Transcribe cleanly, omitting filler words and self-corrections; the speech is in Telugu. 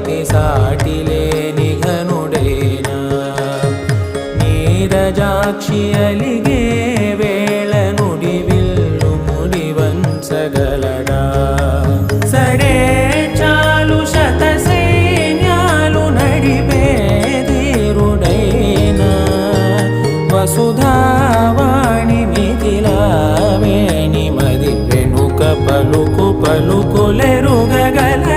పతి సాటి లేని ఘనుడైనా నీరజాక్షి అలిగే వేళ నుడి విల్లు ముడి వంచగలడా సడే చాలు శత సైన్యాలు నడిపే ధీరుడైనా వసుధావాణి మిథిలావేణి మది వెనుక పలుకు పలుకులెరుగగల